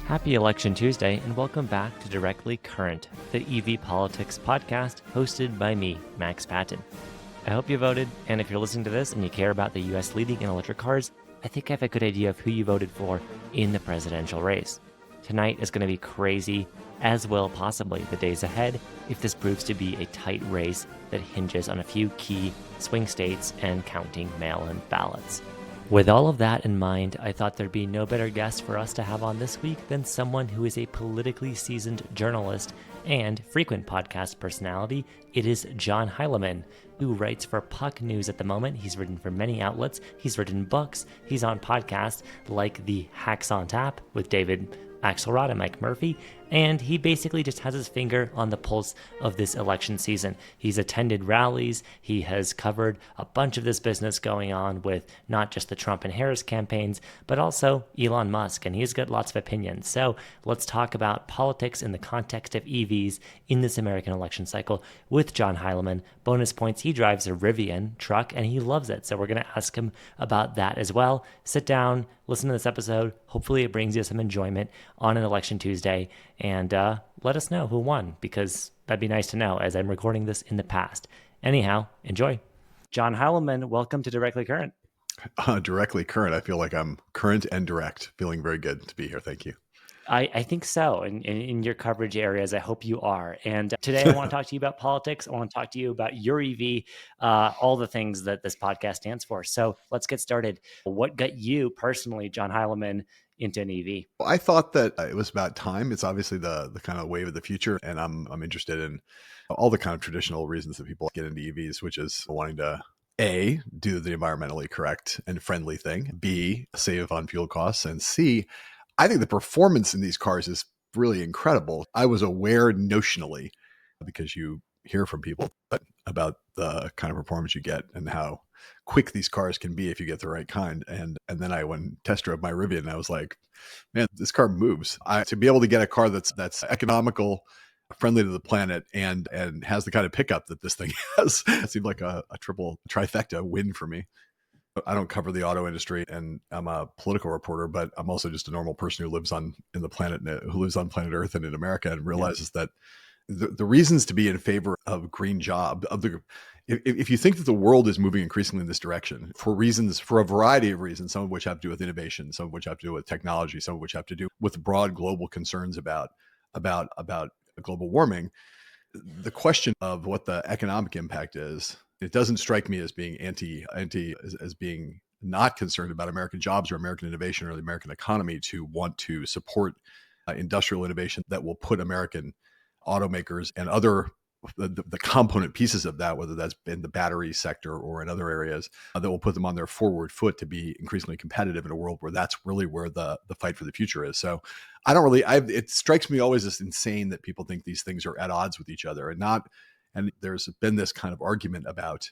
Happy Election Tuesday, and welcome back to Directly Current, the EV Politics podcast hosted by me, Max Patton. I hope you voted, and if you're listening to this and you care about the US leading in electric cars, I think I have a good idea of who you voted for in the presidential race. Tonight is going to be crazy, as will possibly the days ahead if this proves to be a tight race that hinges on a few key swing states and counting mail-in ballots. With all of that in mind, I thought there'd be no better guest for us to have on this week than someone who is a politically seasoned journalist and frequent podcast personality. It is John Heilemann, who writes for Puck News at the moment. He's written for many outlets. He's written books. He's on podcasts like the Hacks on Tap with David Axelrod and Mike Murphy, and he basically just has his finger on the pulse of this election season. He's attended rallies. He has covered a bunch of this business going on with not just the Trump and Harris campaigns, but also Elon Musk, and he's got lots of opinions. So let's talk about politics in the context of EVs in this American election cycle with John Heilemann. Bonus points, he drives a Rivian truck, and he loves it. So we're going to ask him about that as well. Sit down, listen to this episode. Hopefully it brings you some enjoyment on an election Tuesday, and let us know who won, because that'd be nice to know as I'm recording this in the past. Anyhow, enjoy. John Heilemann, welcome to Directly Current. Directly Current. I feel like I'm current and direct. Feeling very good to be here. Thank you. I think so. In your coverage areas, I hope you are. And today I want to talk to you about politics. I want to talk to you about your EV, all the things that this podcast stands for. So let's get started. What got you personally, John Heilemann, into an EV? Well, I thought that it was about time. It's obviously the kind of wave of the future, and I'm interested in all the kind of traditional reasons that people get into EVs, which is wanting to A, do the environmentally correct and friendly thing, B, save on fuel costs, and C, I think the performance in these cars is really incredible. I was aware notionally, because you hear from people about the kind of performance you get and how quick these cars can be if you get the right kind. And then I went and test drove my Rivian, and I was like, man, this car moves. To be able to get a car that's economical, friendly to the planet, and has the kind of pickup that this thing has, it seemed like a triple trifecta win for me. I don't cover the auto industry, and I'm a political reporter, but I'm also just a normal person who lives on planet Earth and in America, and realizes that the reasons to be in favor of green job if you think that the world is moving increasingly in this direction for a variety of reasons, some of which have to do with innovation, some of which have to do with technology, some of which have to do with broad global concerns about global warming, the question of what the economic impact is, it doesn't strike me as being as being not concerned about American jobs or American innovation or the American economy to want to support industrial innovation that will put American automakers and other the component pieces of that, whether that's in the battery sector or in other areas, that will put them on their forward foot to be increasingly competitive in a world where that's really where the fight for the future is. So it strikes me always as insane that people think these things are at odds with each other, and there's been this kind of argument about,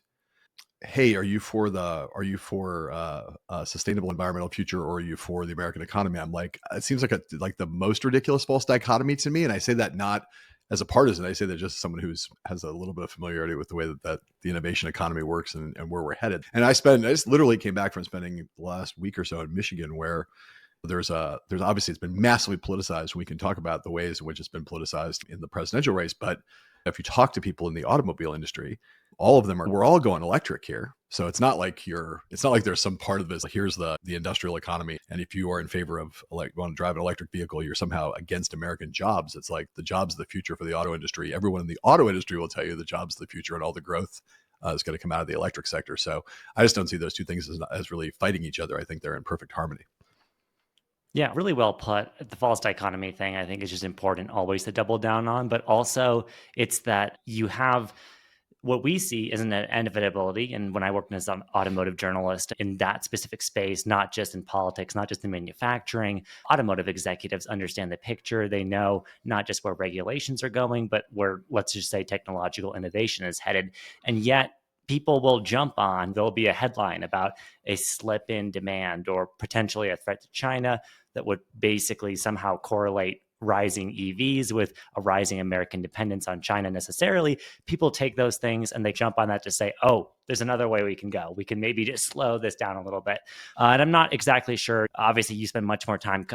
hey, are you for a sustainable environmental future, or are you for the American economy? I'm like, it seems like the most ridiculous false dichotomy to me. And I say that not as a partisan. I say that just someone who has a little bit of familiarity with the way that the innovation economy works and where we're headed. And I just literally came back from spending the last week or so in Michigan, where there's obviously, it's been massively politicized. We can talk about the ways in which it's been politicized in the presidential race, but if you talk to people in the automobile industry, all of them we're all going electric here. So it's not like there's some part of this, like, here's the industrial economy, and if you are in favor of want to drive an electric vehicle, you're somehow against American jobs. It's like the jobs of the future for the auto industry. Everyone in the auto industry will tell you the jobs of the future and all the growth is going to come out of the electric sector. So I just don't see those two things as really fighting each other. I think they're in perfect harmony. Yeah, really well put. The false dichotomy thing, I think, is just important always to double down on. But also, it's that you have what we see is an inevitability. And when I worked as an automotive journalist in that specific space, not just in politics, not just in manufacturing, automotive executives understand the picture. They know not just where regulations are going, but where, let's just say, technological innovation is headed. And yet, people will jump on, there'll be a headline about a slip in demand or potentially a threat to China that would basically somehow correlate rising EVs, with a rising American dependence on China necessarily, people take those things and they jump on that to say, oh, there's another way we can go. We can maybe just slow this down a little bit. And I'm not exactly sure. Obviously, you spend much more time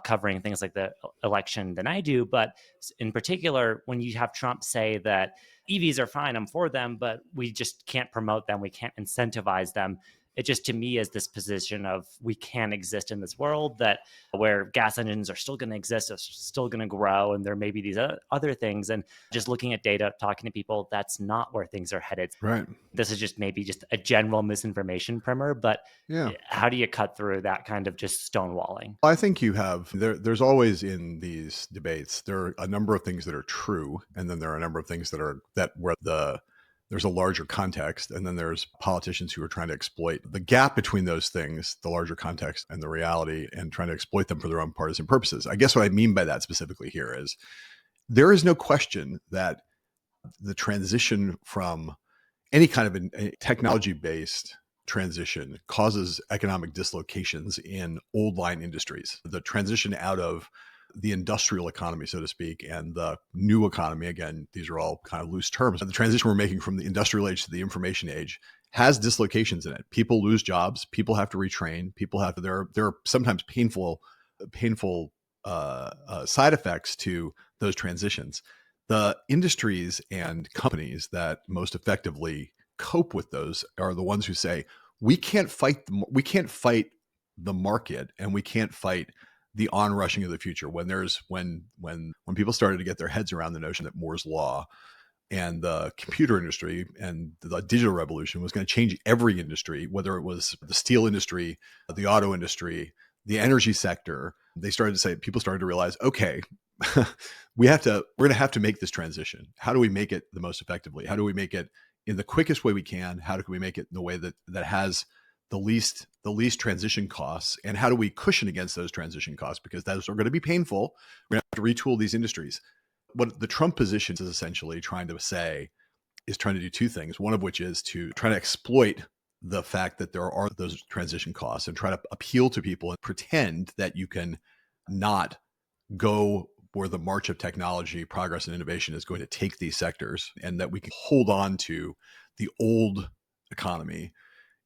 covering things like the election than I do. But in particular, when you have Trump say that EVs are fine, I'm for them, but we just can't promote them, we can't incentivize them. It just, to me, is this position of we can exist in this world that where gas engines are still going to exist, are still going to grow, and there may be these other things. And just looking at data, talking to people, that's not where things are headed. Right. This is just maybe just a general misinformation primer, but Yeah. how do you cut through that kind of just stonewalling? I think you have there's always in these debates, there are a number of things that are true, and then there are a number of things that where there's a larger context, and then there's politicians who are trying to exploit the gap between those things, the larger context and the reality, and trying to exploit them for their own partisan purposes. I guess what I mean by that specifically here is there is no question that the transition from any kind of a technology-based transition causes economic dislocations in old line industries. The transition out of the industrial economy, so to speak, and the new economy, again, these are all kind of loose terms. The transition we're making from the industrial age to the information age has dislocations in it. People lose jobs. People have to retrain. People have to, there are sometimes painful side effects to those transitions. The industries and companies that most effectively cope with those are the ones who say, we can't fight the market, and we can't fight the onrushing of the future. When people started to get their heads around the notion that Moore's law and the computer industry and the digital revolution was going to change every industry, whether it was the steel industry, the auto industry, the energy sector, people started to realize, okay, we're going to have to make this transition. How do we make it the most effectively? How do we make it in the quickest way we can? How do we make it in the way that has the least transition costs? And how do we cushion against those transition costs? Because those are going to be painful. We're going to have to retool these industries. What the Trump position is essentially trying to do two things. One of which is to try to exploit the fact that there are those transition costs and try to appeal to people and pretend that you can not go where the march of technology, progress, and innovation is going to take these sectors, and that we can hold on to the old economy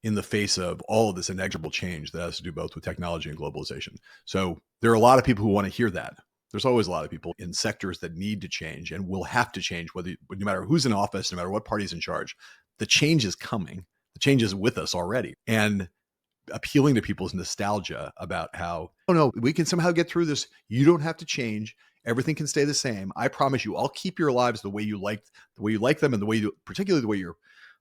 in the face of all of this inexorable change that has to do both with technology and globalization. So there are a lot of people who want to hear that. There's always a lot of people in sectors that need to change and will have to change, no matter who's in office, no matter what party's in charge. The change is coming. The change is with us already. And appealing to people's nostalgia about how, oh no, we can somehow get through this. You don't have to change. Everything can stay the same. I promise you, I'll keep your lives the way you like them, and particularly the way your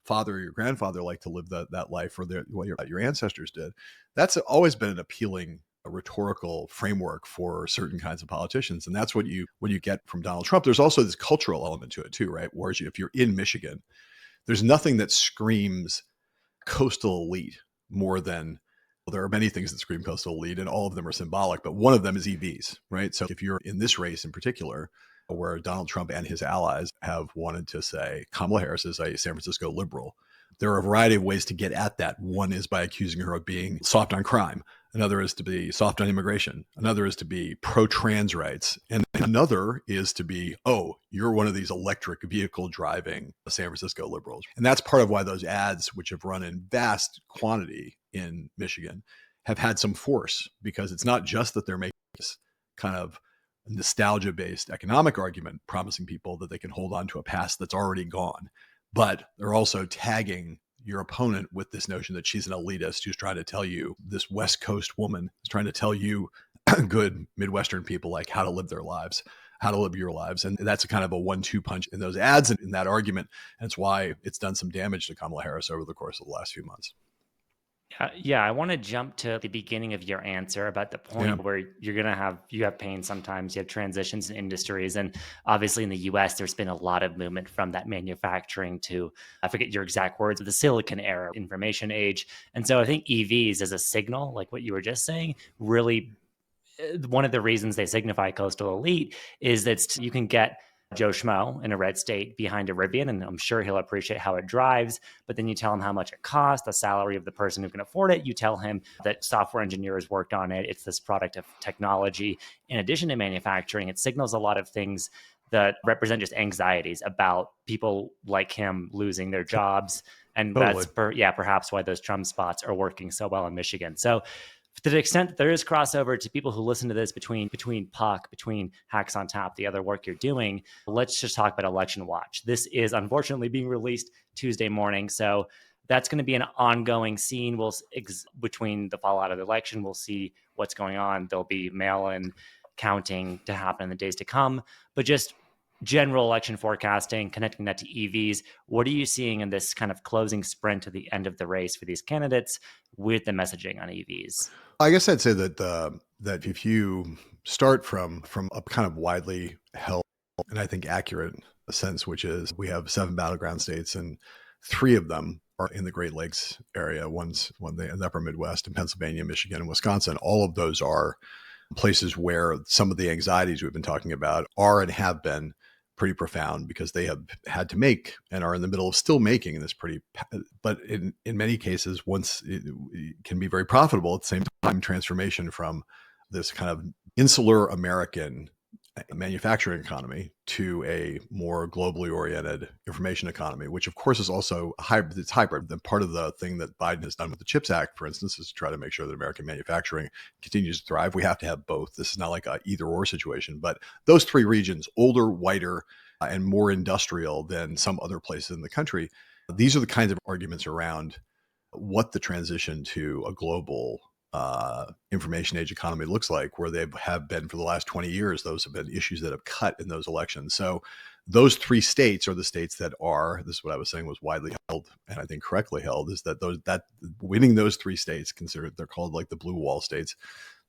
father or your grandfather liked to live that life, or what your ancestors did. That's always been an appealing rhetorical framework for certain kinds of politicians. And that's what you get from Donald Trump. There's also this cultural element to it too, right? Whereas if you're in Michigan, there's nothing that screams coastal elite more than, well, there are many things that scream coastal elite, and all of them are symbolic, but one of them is EVs, right? So if you're in this race in particular, where Donald Trump and his allies have wanted to say Kamala Harris is a San Francisco liberal, there are a variety of ways to get at that. One is by accusing her of being soft on crime. Another is to be soft on immigration. Another is to be pro-trans rights. And another is to be, oh, you're one of these electric vehicle driving San Francisco liberals. And that's part of why those ads, which have run in vast quantity in Michigan, have had some force, because it's not just that they're making this kind of nostalgia-based economic argument promising people that they can hold on to a past that's already gone, but they're also tagging your opponent with this notion that she's an elitist who's trying to tell you, this West Coast woman is trying to tell you good Midwestern people, like, how to live their lives, how to live your lives. And that's a kind of a 1-2 punch in those ads and in that argument. And it's why it's done some damage to Kamala Harris over the course of the last few months. Yeah, I want to jump to the beginning of your answer about the point where you have pain sometimes, you have transitions in industries. And obviously in the US, there's been a lot of movement from that manufacturing to, I forget your exact words, but the silicon era, information age. And so I think EVs as a signal, like what you were just saying, really one of the reasons they signify coastal elite is that you can get Joe Schmo in a red state behind a Rivian, and I'm sure he'll appreciate how it drives. But then you tell him how much it costs, the salary of the person who can afford it. You tell him that software engineers worked on it. It's this product of technology. In addition to manufacturing, it signals a lot of things that represent just anxieties about people like him losing their jobs. And Totally. that's perhaps why those Trump spots are working so well in Michigan. So to the extent that there is crossover to people who listen to this between Puck, between Hacks on Tap, the other work you're doing, let's just talk about Election Watch. This is unfortunately being released Tuesday morning, so that's going to be an ongoing scene. Between the fallout of the election, we'll see what's going on. There'll be mail-in counting to happen in the days to come, but just general election forecasting, connecting that to EVs. What are you seeing in this kind of closing sprint to the end of the race for these candidates with the messaging on EVs? I guess I'd say that that if you start from a kind of widely held and I think accurate sense, which is we have 7 battleground states and 3 of them are in the Great Lakes area. One's in the upper Midwest in Pennsylvania, Michigan, and Wisconsin. All of those are places where some of the anxieties we've been talking about are and have been pretty profound because they have had to make and are in the middle of still making this but in many cases, once it can be very profitable at the same time, transformation from this kind of insular American manufacturing economy to a more globally oriented information economy, which of course is also hybrid. It's hybrid. And part of the thing that Biden has done with the CHIPS Act, for instance, is to try to make sure that American manufacturing continues to thrive. We have to have both. This is not like a either or situation, but those 3 regions, older, whiter, and more industrial than some other places in the country. These are the kinds of arguments around what the transition to a global information age economy looks like, where they have been for the last 20 years. Those have been issues that have cut in those elections. So those 3 states are the states that are, this is what I was saying was widely held, and I think correctly held, is that winning those 3 states, they're called like the blue wall states.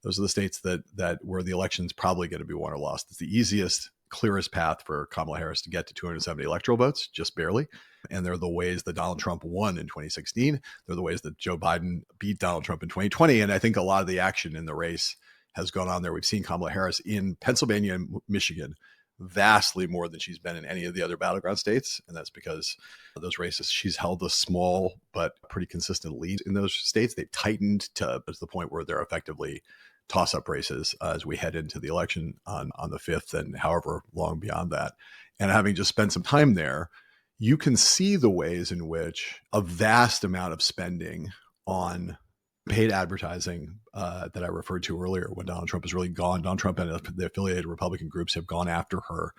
Those are the states that where the election's probably going to be won or lost. It's the easiest, clearest path for Kamala Harris to get to 270 electoral votes, just barely. And they're the ways that Donald Trump won in 2016. They're the ways that Joe Biden beat Donald Trump in 2020. And I think a lot of the action in the race has gone on there. We've seen Kamala Harris in Pennsylvania and Michigan vastly more than she's been in any of the other battleground states. And that's because of those races, she's held a small but pretty consistent lead in those states. They've tightened to the point where they're effectively toss-up races as we head into the election on the 5th and however long beyond that. And having just spent some time there, you can see the ways in which a vast amount of spending on paid advertising that I referred to earlier, when Donald Trump has really gone, Donald Trump and the affiliated Republican groups have gone after her.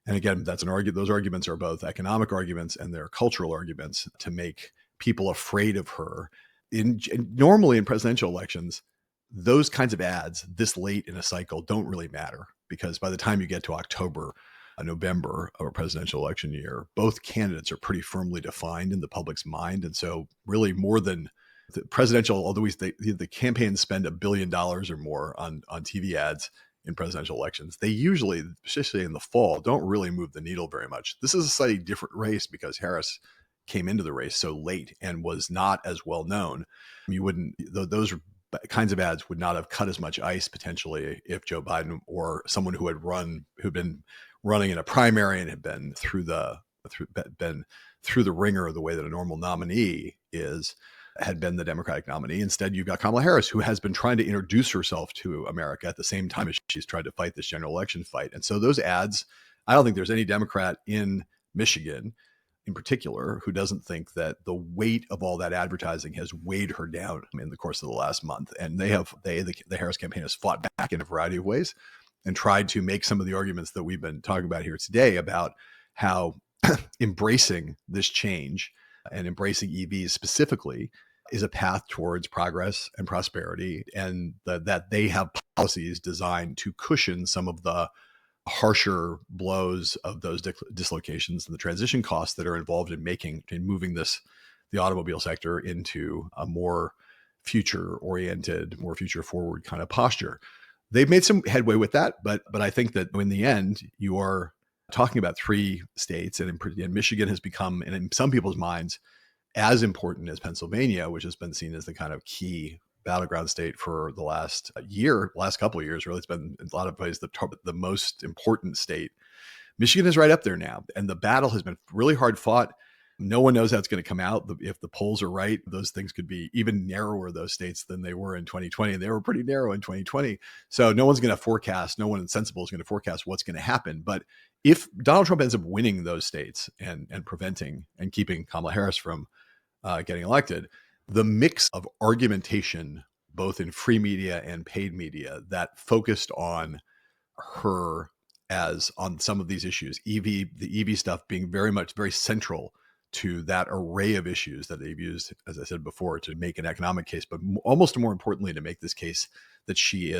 And again, that's an argument. Those arguments are both economic arguments and they're cultural arguments to make people afraid of her. Normally in presidential elections, those kinds of ads this late in a cycle don't really matter, because by the time you get to October, November of a presidential election year, both candidates are pretty firmly defined in the public's mind. And so really more than the presidential, although the campaigns spend $1 billion or more on TV ads in presidential elections, they usually, especially in the fall, don't really move the needle very much. This is a slightly different race because Harris came into the race so late and was not as well known. You wouldn't, those kinds of ads would not have cut as much ice potentially if Joe Biden or someone who'd been running in a primary and had been through the ringer the way that a normal nominee had been the Democratic nominee. Instead, you've got Kamala Harris, who has been trying to introduce herself to America at the same time as she's tried to fight this general election fight. And so those ads, I don't think there's any Democrat in Michigan in particular who doesn't think that the weight of all that advertising has weighed her down in the course of the last month. And the Harris campaign has fought back in a variety of ways and tried to make some of the arguments that we've been talking about here today about how embracing this change and embracing EVs specifically is a path towards progress and prosperity, and that they have policies designed to cushion some of the harsher blows of those dislocations and the transition costs that are involved in moving the automobile sector into a more future-oriented, more future-forward kind of posture. They've made some headway with that, but I think that in the end, you are talking about 3 states, and Michigan has become, and in some people's minds, as important as Pennsylvania, which has been seen as the kind of key battleground state for the last couple of years. Really, it's been in a lot of ways the most important state Michigan is right up there now. And the battle has been really hard fought. No one knows how it's going to come out. If the polls are right, those things could be even narrower, those states, than they were in 2020. And they were pretty narrow in 2020. So no one's going to forecast, no one sensible is going to forecast what's going to happen. But if Donald Trump ends up winning those states and preventing and keeping Kamala Harris from getting elected, the mix of argumentation, both in free media and paid media, that focused on her as on some of these issues, the EV stuff being very central to that array of issues that they've used, as I said before, to make an economic case, but almost more importantly, to make this case that she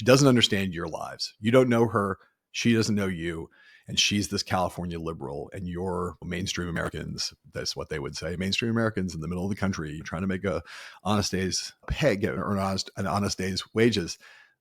doesn't understand your lives. You don't know her. She doesn't know you. And she's this California liberal, and you're mainstream Americans. That's what they would say. Mainstream Americans in the middle of the country trying to make a honest day's peg or an honest day's wages.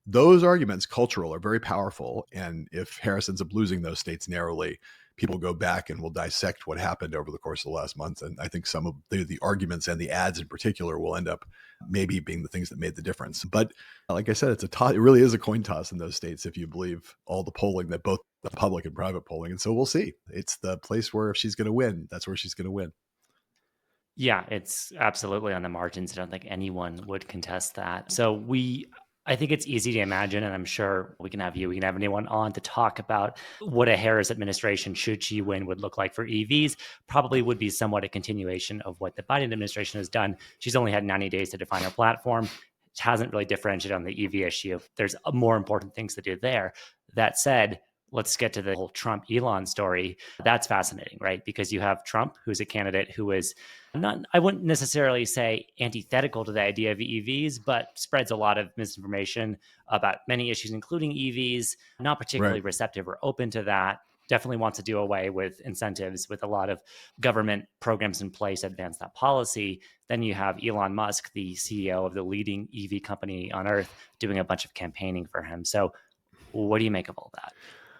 Those arguments, cultural, are very powerful. And if Harris ends up losing those states narrowly, people go back and will dissect what happened over the course of the last month. And I think some of the arguments and the ads in particular will end up maybe being the things that made the difference. But like I said, it really is a coin toss in those states, if you believe all the polling, that both the public and private polling. And so we'll see. It's the place where if she's going to win, that's where she's going to win. Yeah, it's absolutely on the margins. I don't think anyone would contest that. So I think it's easy to imagine, and I'm sure we can have anyone on to talk about what a Harris administration, should she win, would look like for EVs. Probably would be somewhat a continuation of what the Biden administration has done. She's only had 90 days to define her platform. She hasn't really differentiated on the EV issue. There's more important things to do there. That said, let's get to the whole Trump Elon story. That's fascinating, right? Because you have Trump, who's a candidate who is not, I wouldn't necessarily say antithetical to the idea of EVs, but spreads a lot of misinformation about many issues, including EVs, not particularly receptive or open to that. Definitely wants to do away with incentives, with a lot of government programs in place to advance that policy. Then you have Elon Musk, the CEO of the leading EV company on earth, doing a bunch of campaigning for him. So what do you make of all that?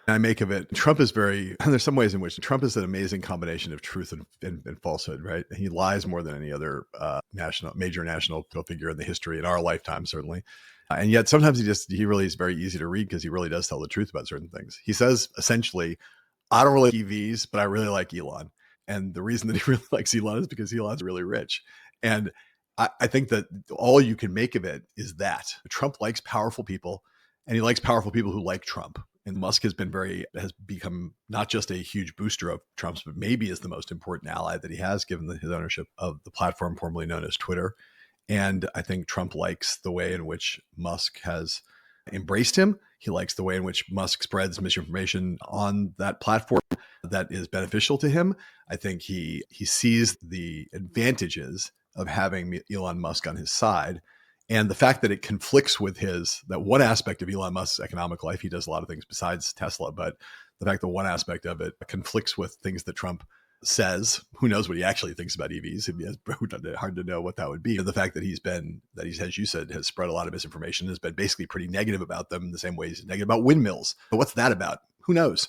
I make of it, Trump is there's some ways in which Trump is an amazing combination of truth and falsehood, right? He lies more than any other major national figure in the history, in our lifetime, certainly. And yet sometimes he really is very easy to read, because he really does tell the truth about certain things. He says, essentially, I don't really like EVs, but I really like Elon. And the reason that he really likes Elon is because Elon's really rich. And I think that all you can make of it is that Trump likes powerful people, and he likes powerful people who like Trump. And Musk has become not just a huge booster of Trump's, but maybe is the most important ally that he has, given his ownership of the platform formerly known as Twitter. And I think Trump likes the way in which Musk has embraced him. He likes the way in which Musk spreads misinformation on that platform that is beneficial to him. I think he sees the advantages of having Elon Musk on his side. And the fact that it conflicts with that one aspect of Elon Musk's economic life, he does a lot of things besides Tesla, but the fact that one aspect of it conflicts with things that Trump says, who knows what he actually thinks about EVs? It's hard to know what that would be. The fact that he's, as you said, has spread a lot of misinformation, has been basically pretty negative about them, in the same way he's negative about windmills. But what's that about? Who knows?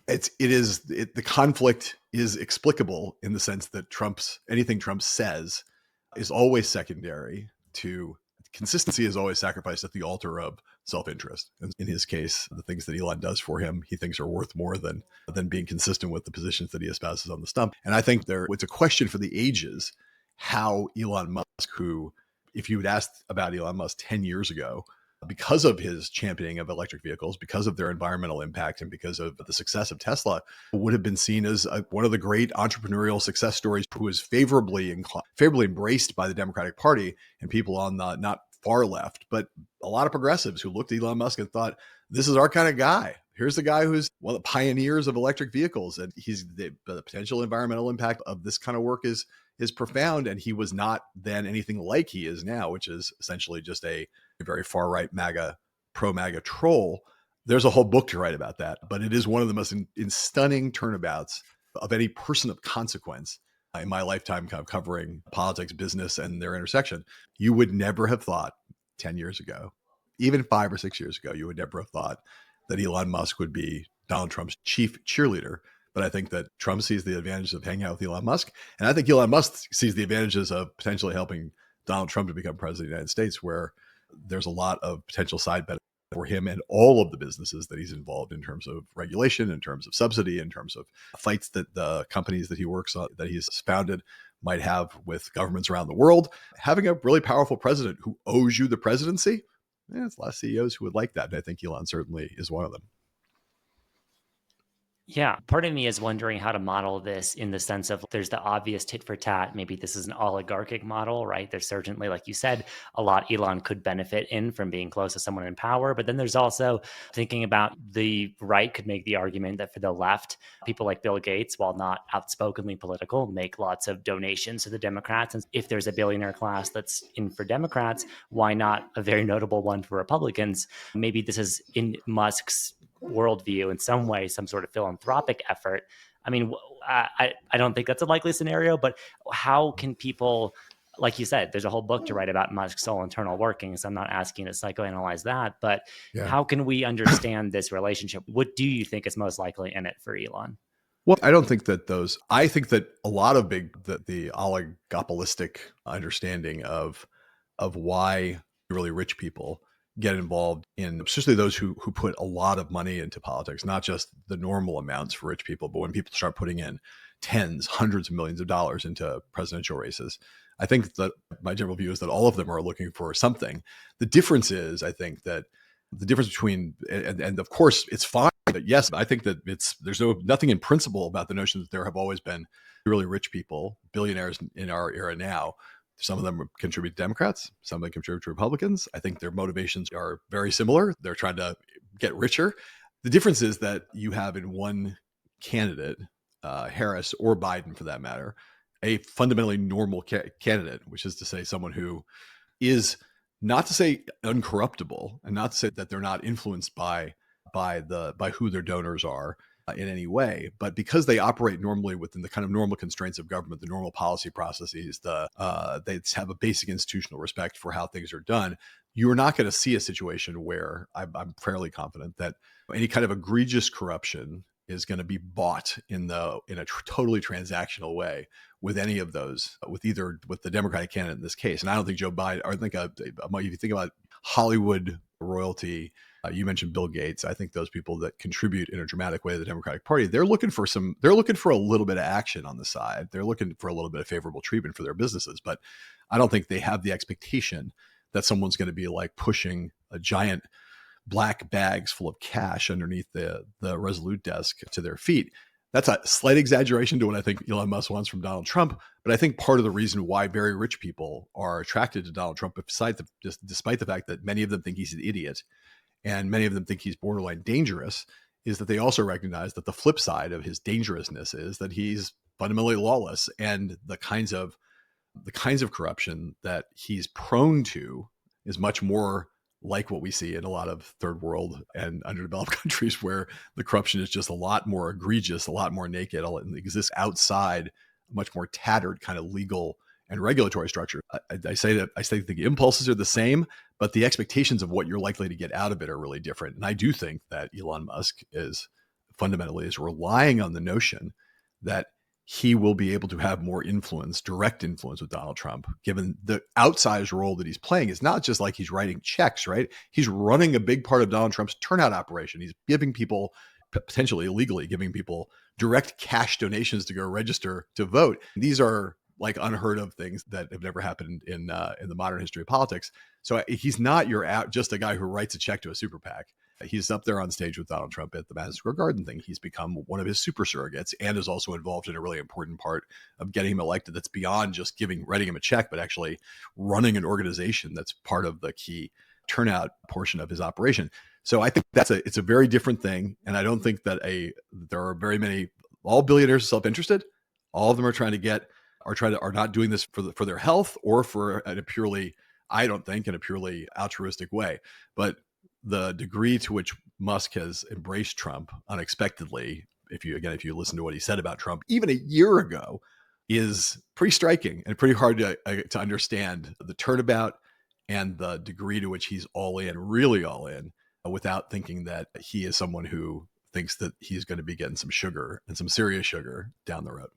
The conflict is explicable in the sense that anything Trump says is always secondary to consistency, is always sacrificed at the altar of self-interest. And in his case, the things that Elon does for him, he thinks are worth more than being consistent with the positions that he espouses on the stump. And I think it's a question for the ages, how Elon Musk, who, if you had asked about Elon Musk 10 years ago, because of his championing of electric vehicles, because of their environmental impact, and because of the success of Tesla, would have been seen as one of the great entrepreneurial success stories, who is favorably embraced by the Democratic Party and people on the not far left, but a lot of progressives who looked at Elon Musk and thought, this is our kind of guy. Here's the guy who's one of the pioneers of electric vehicles, and the potential environmental impact of this kind of work is profound. And he was not then anything like he is now, which is essentially just a very far right pro MAGA troll. There's a whole book to write about that, but it is one of the most stunning turnabouts of any person of consequence in my lifetime, kind of covering politics, business, and their intersection. You would never have thought 10 years ago, even 5 or 6 years ago, you would never have thought that Elon Musk would be Donald Trump's chief cheerleader. But I think that Trump sees the advantages of hanging out with Elon Musk. And I think Elon Musk sees the advantages of potentially helping Donald Trump to become president of the United States, where there's a lot of potential side benefits for him and all of the businesses that he's involved in terms of regulation, in terms of subsidy, in terms of fights that the companies that he works on, that he's founded, might have with governments around the world. Having a really powerful president who owes you the presidency, there's a lot of CEOs who would like that. And I think Elon certainly is one of them. Yeah, part of me is wondering how to model this in the sense of there's the obvious tit for tat. Maybe this is an oligarchic model, right? There's certainly, like you said, a lot Elon could benefit in from being close to someone in power. But then there's also thinking about the right could make the argument that for the left, people like Bill Gates, while not outspokenly political, make lots of donations to the Democrats. And if there's a billionaire class that's in for Democrats, why not a very notable one for Republicans? Maybe this is in Musk's worldview in some way, some sort of philanthropic effort. I mean, I don't think that's a likely scenario, but how can people, like you said, there's a whole book to write about Musk's whole internal workings. I'm not asking to psychoanalyze that, but how can we understand this relationship? What do you think is most likely in it for Elon? Well, I don't think that I think that a lot of the oligopolistic understanding of why really rich people get involved in, especially those who put a lot of money into politics, not just the normal amounts for rich people, but when people start putting in tens, hundreds of millions of dollars into presidential races. I think that my general view is that all of them are looking for something. The difference is, I think that the difference between, and of course it's fine, but yes, I think that there's nothing in principle about the notion that there have always been really rich people, billionaires in our era now. Some of them contribute to Democrats, some of them contribute to Republicans. I think their motivations are very similar. They're trying to get richer. The difference is that you have in one candidate, Harris or Biden for that matter, a fundamentally normal candidate, which is to say someone who is not to say uncorruptible and not to say that they're not influenced by who their donors are, in any way, but because they operate normally within the kind of normal constraints of government, the normal policy processes, they have a basic institutional respect for how things are done. You're not going to see a situation where I'm fairly confident that any kind of egregious corruption is going to be bought in a totally transactional way with any of those, with the Democratic candidate in this case. And I don't think Joe Biden, or I think if you think about Hollywood royalty, you mentioned Bill Gates. I think those people that contribute in a dramatic way to the Democratic Party, they're looking for a little bit of action on the side. They're looking for a little bit of favorable treatment for their businesses, but I don't think they have the expectation that someone's going to be like pushing a giant black bags full of cash underneath the Resolute desk to their feet. That's a slight exaggeration to what I think Elon Musk wants from Donald Trump. But I think part of the reason why very rich people are attracted to Donald Trump, despite the fact that many of them think he's an idiot and many of them think he's borderline dangerous, is that they also recognize that the flip side of his dangerousness is that he's fundamentally lawless, and the kinds of corruption that he's prone to is much more like what we see in a lot of third world and underdeveloped countries, where the corruption is just a lot more egregious, a lot more naked, and exists outside a much more tattered kind of legal and regulatory structure. I say the impulses are the same, but the expectations of what you're likely to get out of it are really different. And I do think that Elon Musk is fundamentally relying on the notion that he will be able to have more influence, direct influence with Donald Trump, given the outsized role that he's playing. It's not just like he's writing checks, right? He's running a big part of Donald Trump's turnout operation. He's giving people, potentially illegally giving people, direct cash donations to go register to vote. These are like unheard of things that have never happened in the modern history of politics. So he's not just a guy who writes a check to a super PAC. He's up there on stage with Donald Trump at the Madison Square Garden thing. He's become one of his super surrogates and is also involved in a really important part of getting him elected. That's beyond just writing him a check, but actually running an organization that's part of the key turnout portion of his operation. So I think it's a very different thing. And I don't think that there are very many, all billionaires are self-interested. All of them are not doing this for their health or in a purely altruistic way. But the degree to which Musk has embraced Trump unexpectedly, if you listen to what he said about Trump even a year ago, is pretty striking and pretty hard to understand the turnabout and the degree to which he's really all in, without thinking that he is someone who thinks that he's going to be getting some sugar, and some serious sugar, down the road.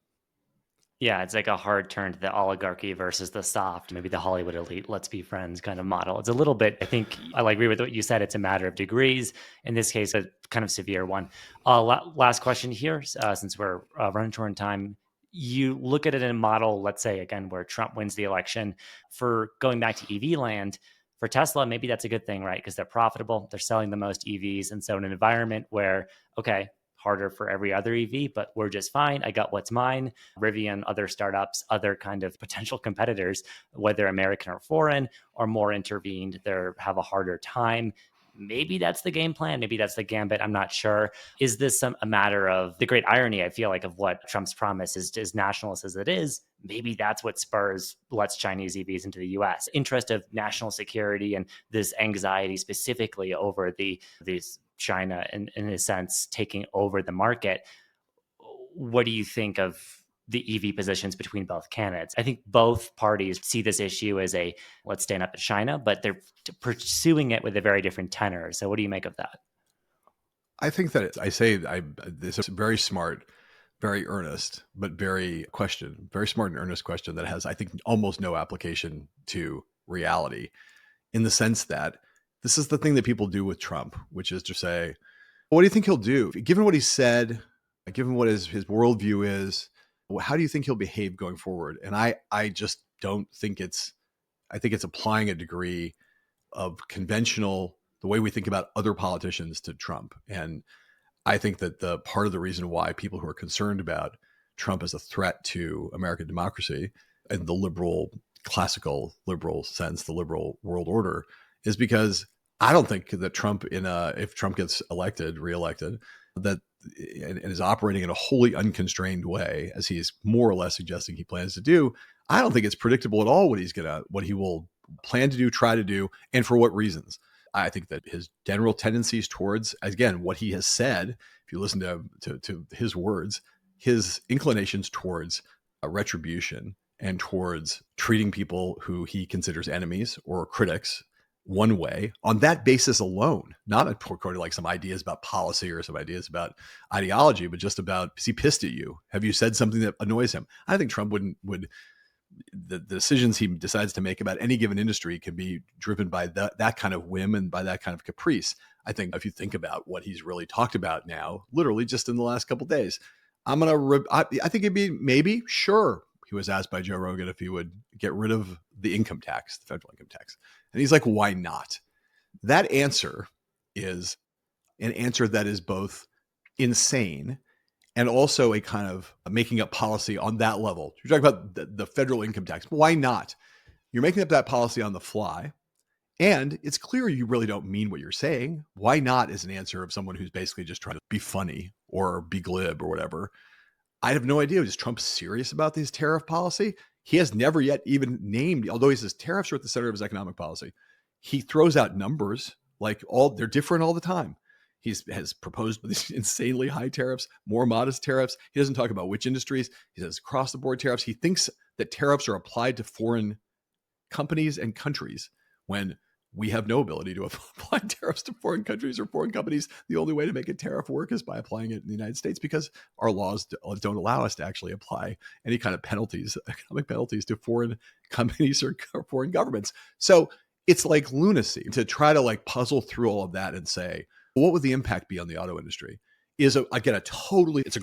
Yeah, it's like a hard turn to the oligarchy versus the soft, maybe the Hollywood elite, let's be friends kind of model. It's a little bit, I think, I agree with what you said. It's a matter of degrees. In this case, a kind of severe one. Last question here, since we're running short on time. You look at it in a model, let's say, again, where Trump wins the election. For going back to EV land, for Tesla, maybe that's a good thing, right? Because they're profitable, they're selling the most EVs. And so in an environment where, okay, harder for every other EV, but we're just fine. I got what's mine. Rivian, other startups, other kind of potential competitors, whether American or foreign, are more intervened. They have a harder time. Maybe that's the game plan. Maybe that's the gambit. I'm not sure. Is this a matter of the great irony, I feel like, of what Trump's promise is, as nationalist as it is? Maybe that's what spurs lets Chinese EVs into the US. Interest of national security and this anxiety specifically over these China, in a sense, taking over the market. What do you think of the EV positions between both candidates? I think both parties see this issue as a let's stand up to China, but they're pursuing it with a very different tenor. So, what do you make of that? I think that this is very smart, very earnest, but very smart and earnest question that has, I think, almost no application to reality, in the sense that this is the thing that people do with Trump, which is to say, what do you think he'll do? Given what he said, given what his worldview is, how do you think he'll behave going forward? And I just don't think I think it's applying a degree of the way we think about other politicians to Trump. And I think that the part of the reason why people who are concerned about Trump as a threat to American democracy and the classical liberal sense, the liberal world order, is because I don't think that if Trump gets reelected, that and is operating in a wholly unconstrained way, as he's more or less suggesting he plans to do, I don't think it's predictable at all what he will plan to do, try to do, and for what reasons. I think that his general tendencies towards, again, what he has said, if you listen to his words, his inclinations towards retribution and towards treating people who he considers enemies or critics one way on that basis alone, not according to like some ideas about policy or some ideas about ideology, but just about, is he pissed at you? Have you said something that annoys him? I think Trump would the decisions he decides to make about any given industry can be driven by that kind of whim and by that kind of caprice. I think if you think about what he's really talked about now, literally just in the last couple of days, I think it'd be maybe, sure. He was asked by Joe Rogan if he would get rid of the income tax, the federal income tax. And he's like, why not? That answer is an answer that is both insane and also a kind of making up policy on that level. You're talking about the federal income tax. Why not? You're making up that policy on the fly. And it's clear you really don't mean what you're saying. Why not is an answer of someone who's basically just trying to be funny or be glib or whatever. I have no idea. Is Trump serious about this tariff policy? He has never yet even named, although he says tariffs are at the center of his economic policy. He throws out numbers like they're different all the time. He has proposed these insanely high tariffs, more modest tariffs. He doesn't talk about which industries. He says across the board tariffs. He thinks that tariffs are applied to foreign companies and countries when we have no ability to apply tariffs to foreign countries or foreign companies. The only way to make a tariff work is by applying it in the United States, because our laws don't allow us to actually apply any kind of penalties, economic penalties, to foreign companies or foreign governments. So it's like lunacy to try to like puzzle through all of that and say, what would the impact be on the auto industry? It's a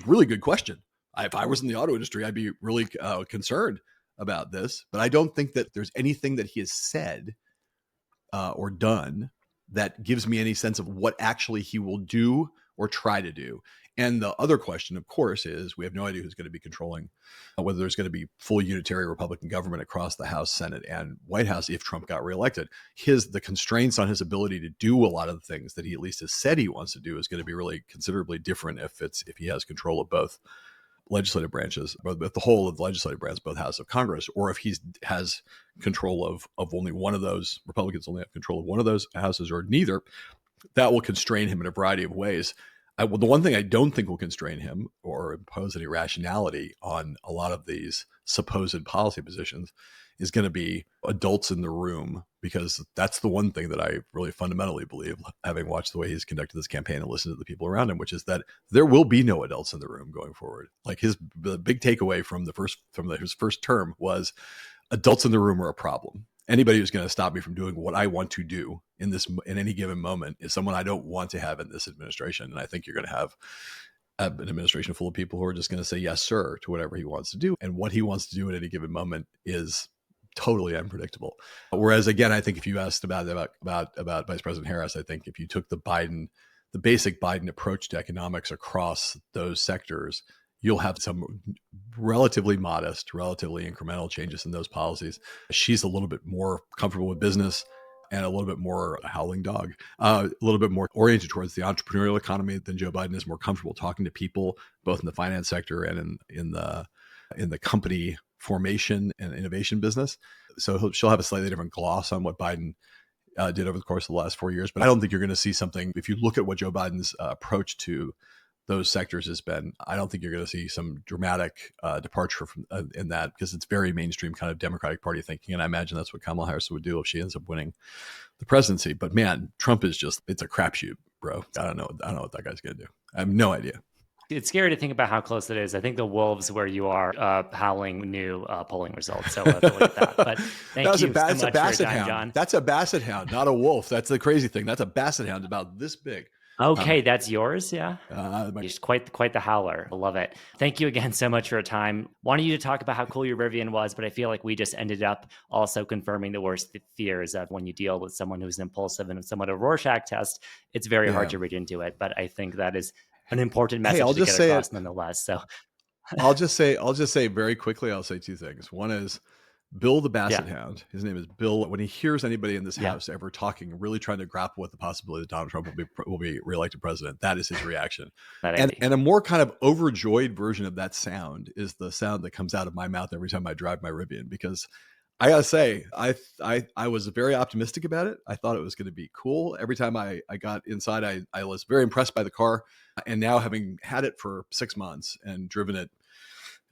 really good question. If I was in the auto industry, I'd be really concerned about this, but I don't think that there's anything that he has said or done that gives me any sense of what actually he will do or try to do. And the other question, of course, is we have no idea who's going to be controlling, whether there's going to be full unitary Republican government across the House, Senate, and White House if Trump got reelected. The constraints on his ability to do a lot of the things that he at least has said he wants to do is going to be really considerably different if he has control of both legislative branches, but the whole of the legislative branch, both houses of Congress, or if he has control of only one of those, Republicans only have control of one of those houses, or neither. That will constrain him in a variety of ways. The one thing I don't think will constrain him or impose any rationality on a lot of these supposed policy positions is going to be adults in the room, because that's the one thing that I really fundamentally believe, having watched the way he's conducted this campaign and listened to the people around him, which is that there will be no adults in the room going forward. Like the big takeaway from his first term was adults in the room are a problem. Anybody who's going to stop me from doing what I want to do in any given moment is someone I don't want to have in this administration. And I think you're going to have an administration full of people who are just going to say yes, sir, to whatever he wants to do. And what he wants to do at any given moment is totally unpredictable. Whereas, again, I think if you asked about Vice President Harris, I think if you took the basic Biden approach to economics across those sectors, you'll have some relatively modest, relatively incremental changes in those policies. She's a little bit more comfortable with business and a little bit more a howling dog, a little bit more oriented towards the entrepreneurial economy than Joe Biden is, more comfortable talking to people, both in the finance sector and in the company formation and innovation business. So she'll have a slightly different gloss on what Biden did over the course of the last 4 years. But I don't think you're going to see something, if you look at what Joe Biden's approach to those sectors has been, I don't think you're going to see some dramatic departure from in that, because it's very mainstream kind of Democratic Party thinking. And I imagine that's what Kamala Harris would do if she ends up winning the presidency. But man, Trump is it's a crapshoot, bro. I don't know what that guy's going to do. I have no idea. It's scary to think about how close it is. I think the wolves where you are howling new polling results. So we'll have to look at that. But thank you so much for your time, John. That's a basset hound, not a wolf. That's the crazy thing. That's a basset hound about this big. Okay, that's yours, yeah? He's quite the howler. I love it. Thank you again so much for your time. Wanted you to talk about how cool your Rivian was, but I feel like we just ended up also confirming the worst fears of when you deal with someone who's impulsive and somewhat a Rorschach test. It's very hard to read into it, but I think that is an important message to get across nonetheless. So I'll just say very quickly, I'll say two things. One is Bill the Basset Hound. His name is Bill. When he hears anybody in this house ever talking, really trying to grapple with the possibility that Donald Trump will be reelected president, that is his reaction. And a more kind of overjoyed version of that sound is the sound that comes out of my mouth every time I drive my Rivian, because I gotta say, I was very optimistic about it. I thought it was going to be cool. Every time I got inside, I was very impressed by the car. And now, having had it for 6 months and driven it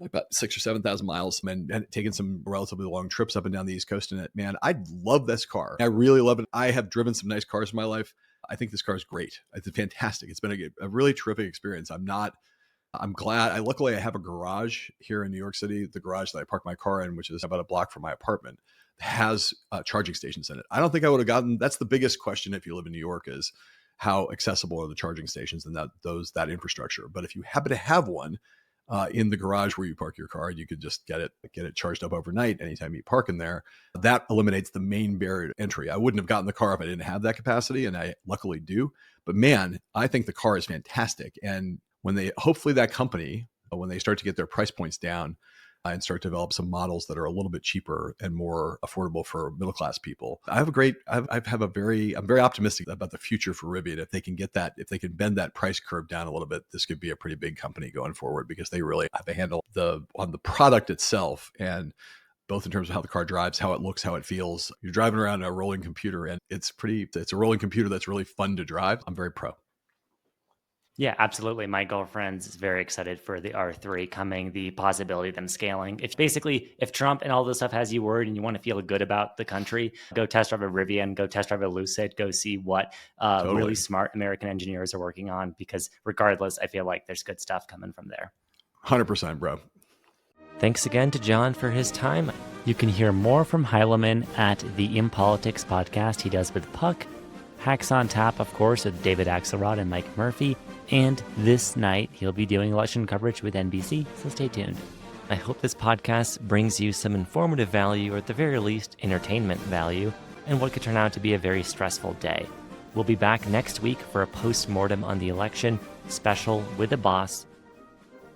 about 6,000 or 7,000 miles and taken some relatively long trips up and down the East Coast in it, man, I love this car. I really love it. I have driven some nice cars in my life. I think this car is great. It's fantastic. It's been a really terrific experience. I'm glad. Luckily, I have a garage here in New York City. The garage that I park my car in, which is about a block from my apartment, has charging stations in it. I don't think I would have gotten. That's the biggest question if you live in New York, is how accessible are the charging stations and that infrastructure. But if you happen to have one in the garage where you park your car, you could just get it charged up overnight anytime you park in there. That eliminates the main barrier to entry. I wouldn't have gotten the car if I didn't have that capacity, and I luckily do. But man, I think the car is fantastic. And hopefully that company, when they start to get their price points down and start to develop some models that are a little bit cheaper and more affordable for middle-class people, I'm very optimistic about the future for Rivian. If they can bend that price curve down a little bit, this could be a pretty big company going forward, because they really have a handle on the product itself, and both in terms of how the car drives, how it looks, how it feels. You're driving around a rolling computer, and it's a rolling computer that's really fun to drive. I'm very pro. Yeah, absolutely. My girlfriend is very excited for the R3 coming, the possibility of them scaling. If Trump and all this stuff has you worried and you want to feel good about the country, go test drive a Rivian, go test drive a Lucid, go see what really smart American engineers are working on, because regardless, I feel like there's good stuff coming from there. 100%, bro. Thanks again to John for his time. You can hear more from Heilemann at the In Politics podcast he does with Puck, Hacks on Tap, of course, with David Axelrod and Mike Murphy. And this night, he'll be doing election coverage with NBC, so stay tuned. I hope this podcast brings you some informative value, or at the very least, entertainment value, in what could turn out to be a very stressful day. We'll be back next week for a post-mortem on the election special with the boss.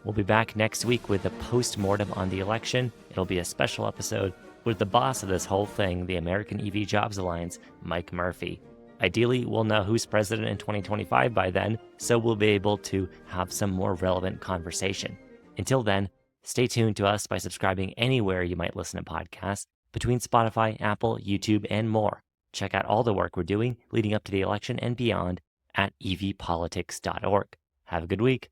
We'll be back next week with a post-mortem on the election. It'll be a special episode with the boss of this whole thing, the American EV Jobs Alliance, Mike Murphy. Ideally, we'll know who's president in 2025 by then, so we'll be able to have some more relevant conversation. Until then, stay tuned to us by subscribing anywhere you might listen to podcasts, between Spotify, Apple, YouTube, and more. Check out all the work we're doing leading up to the election and beyond at evpolitics.org. Have a good week.